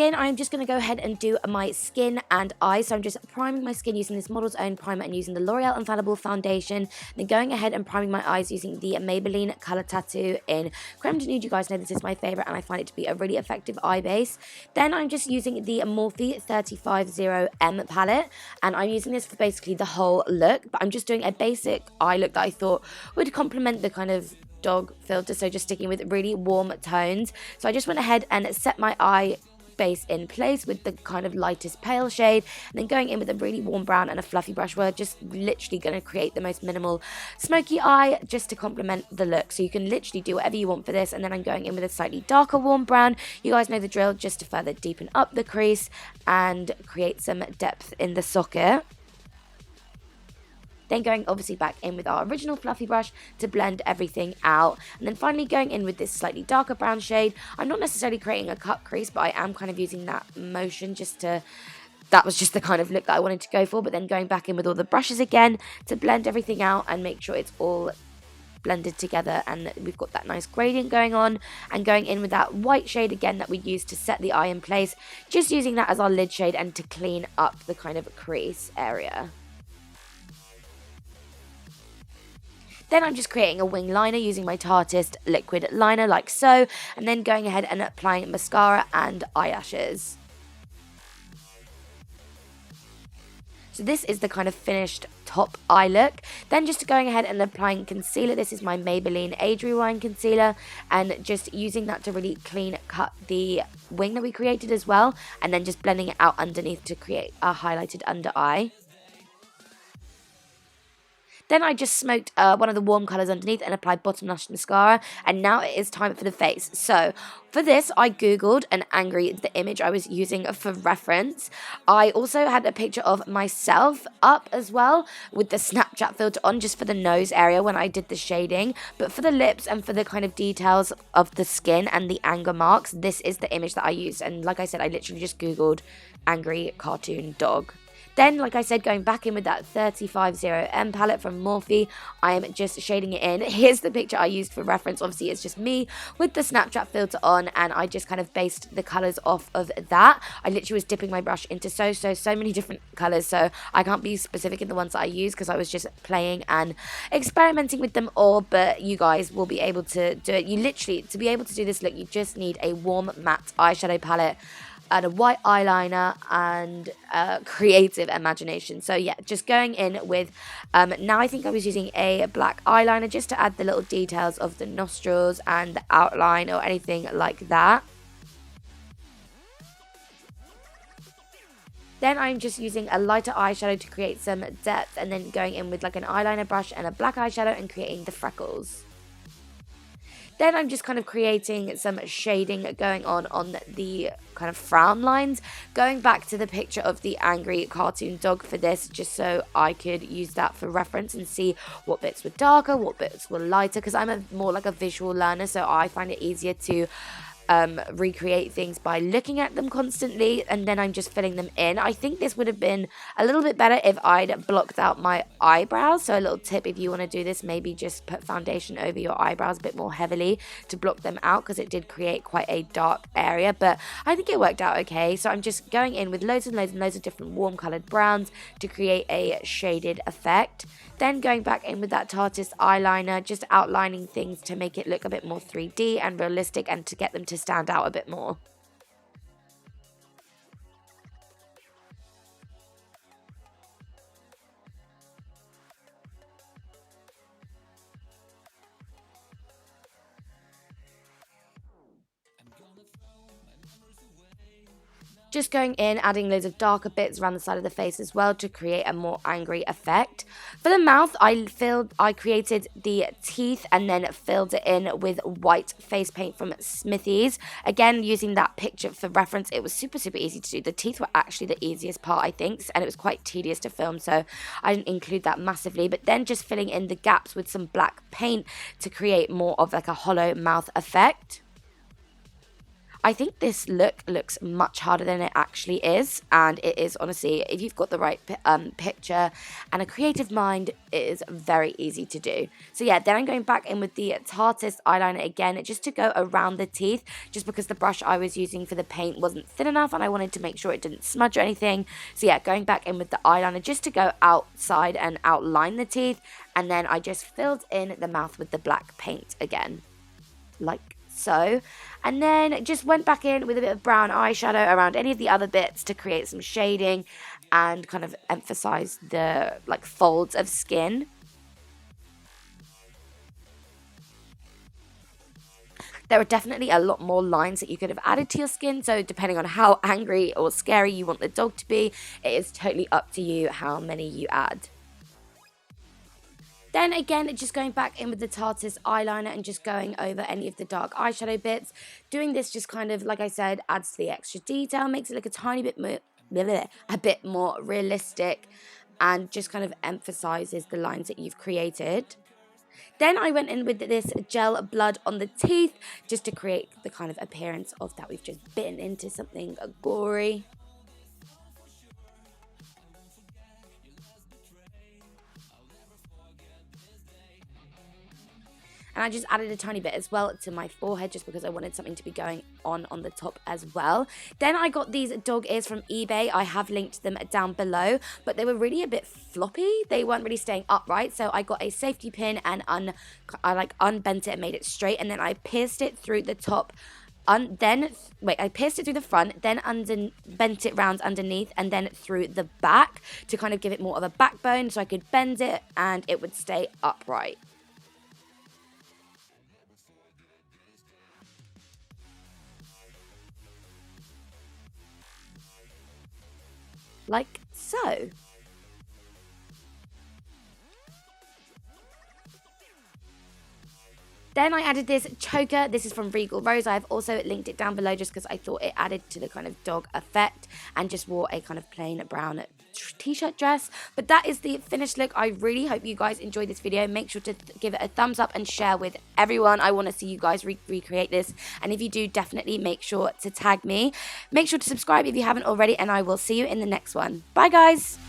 skin, I'm just going to go ahead and do my skin and eyes. So I'm just priming my skin using this Model's Own primer and using the L'Oreal Infallible foundation. Then going ahead and priming my eyes using the Maybelline Colour Tattoo in Creme de Nude. You guys know this is my favourite and I find it to be a really effective eye base. Then I'm just using the Morphe 350M palette, and I'm using this for basically the whole look, but I'm just doing a basic eye look that I thought would complement the kind of dog filter, so just sticking with really warm tones. So I just went ahead and set my eye base in place with the kind of lightest pale shade, and then going in with a really warm brown and a fluffy brush. We're just literally going to create the most minimal smoky eye just to complement the look. So you can literally do whatever you want for this. And then I'm going in with a slightly darker warm brown. You guys know the drill, just to further deepen up the crease and create some depth in the socket. Then going obviously back in with our original fluffy brush to blend everything out. And then finally going in with this slightly darker brown shade. I'm not necessarily creating a cut crease, but I am kind of using that motion just to... That was just the kind of look that I wanted to go for. But then going back in with all the brushes again to blend everything out and make sure it's all blended together and we've got that nice gradient going on. And going in with that white shade again that we used to set the eye in place. Just using that as our lid shade and to clean up the kind of crease area. Then I'm just creating a wing liner using my Tarteist liquid liner like so, and then going ahead and applying mascara and eyelashes. So this is the kind of finished top eye look. Then just going ahead and applying concealer. This is my Maybelline Age Rewind concealer, and just using that to really clean cut the wing that we created as well, and then just blending it out underneath to create a highlighted under eye. Then I just smoked one of the warm colours underneath and applied Bottom Lash Mascara. And now it is time for the face. So for this, I googled and angry the image I was using for reference. I also had a picture of myself up as well with the Snapchat filter on just for the nose area when I did the shading. But for the lips and for the kind of details of the skin and the anger marks, this is the image that I used. And like I said, I literally just googled angry cartoon dog. Then, like I said, going back in with that 350M palette from Morphe, I am just shading it in. Here's the picture I used for reference. Obviously, it's just me with the Snapchat filter on, and I just kind of based the colours off of that. I literally was dipping my brush into so many different colours, so I can't be specific in the ones that I use because I was just playing and experimenting with them all, but you guys will be able to do it. You literally, to be able to do this look, you just need a warm matte eyeshadow palette and a white eyeliner and creative imagination. So yeah, just going in with, now I think I was using a black eyeliner just to add the little details of the nostrils and the outline or anything like that. Then I'm just using a lighter eyeshadow to create some depth, and then going in with like an eyeliner brush and a black eyeshadow and creating the freckles. Then I'm just kind of creating some shading going on the kind of frown lines. Going back to the picture of the angry cartoon dog for this, just so I could use that for reference and see what bits were darker, what bits were lighter, because I'm more like a visual learner, so I find it easier to recreate things by looking at them constantly, and then I'm just filling them in. I think this would have been a little bit better if I'd blocked out my eyebrows. So a little tip, if you want to do this, maybe just put foundation over your eyebrows a bit more heavily to block them out, because it did create quite a dark area, but I think it worked out okay. So I'm just going in with loads and loads of different warm coloured browns to create a shaded effect. Then going back in with that Tarteist eyeliner, just outlining things to make it look a bit more 3D and realistic and to get them to stand out a bit more. Just going in, adding loads of darker bits around the side of the face as well to create a more angry effect. For the mouth, I created the teeth and then filled it in with white face paint from Smithy's. Again, using that picture for reference, it was super easy to do. The teeth were actually the easiest part, I think, and it was quite tedious to film, so I didn't include that massively. But then just filling in the gaps with some black paint to create more of like a hollow mouth effect. I think this look looks much harder than it actually is, and it is honestly, if you've got the right picture and a creative mind, it is very easy to do. So yeah, then I'm going back in with the Tarteist eyeliner again, just to go around the teeth, just because the brush I was using for the paint wasn't thin enough and I wanted to make sure it didn't smudge or anything. So yeah, going back in with the eyeliner just to go outside and outline the teeth, and then I just filled in the mouth with the black paint again, like so, and then just went back in with a bit of brown eyeshadow around any of the other bits to create some shading and kind of emphasize the like folds of skin. There are definitely a lot more lines that you could have added to your skin, so depending on how angry or scary you want the dog to be, it is totally up to you how many you add. Then again, just going back in with the Tarteist eyeliner and just going over any of the dark eyeshadow bits. Doing this just kind of, like I said, adds to the extra detail, makes it look a tiny bit more realistic, and just kind of emphasizes the lines that you've created. Then I went in with this gel blood on the teeth just to create the kind of appearance of that we've just bitten into something gory. And I just added a tiny bit as well to my forehead just because I wanted something to be going on the top as well. Then I got these dog ears from eBay. I have linked them down below, but they were really a bit floppy. They weren't really staying upright, so I got a safety pin and I unbent it and made it straight, and then I pierced it through the top. I pierced it through the front, then bent it round underneath, and then through the back to kind of give it more of a backbone so I could bend it and it would stay upright. Like so. Then I added this choker. This is from Regal Rose. I have also linked it down below just because I thought it added to the kind of dog effect, and just wore a kind of plain brown t-shirt dress. But that is the finished look. I really hope you guys enjoyed this video. Make sure to give it a thumbs up and share with everyone. I want to see you guys recreate this, and if you do, definitely make sure to tag me. Make sure to subscribe if you haven't already, and I will see you in the next one. Bye guys.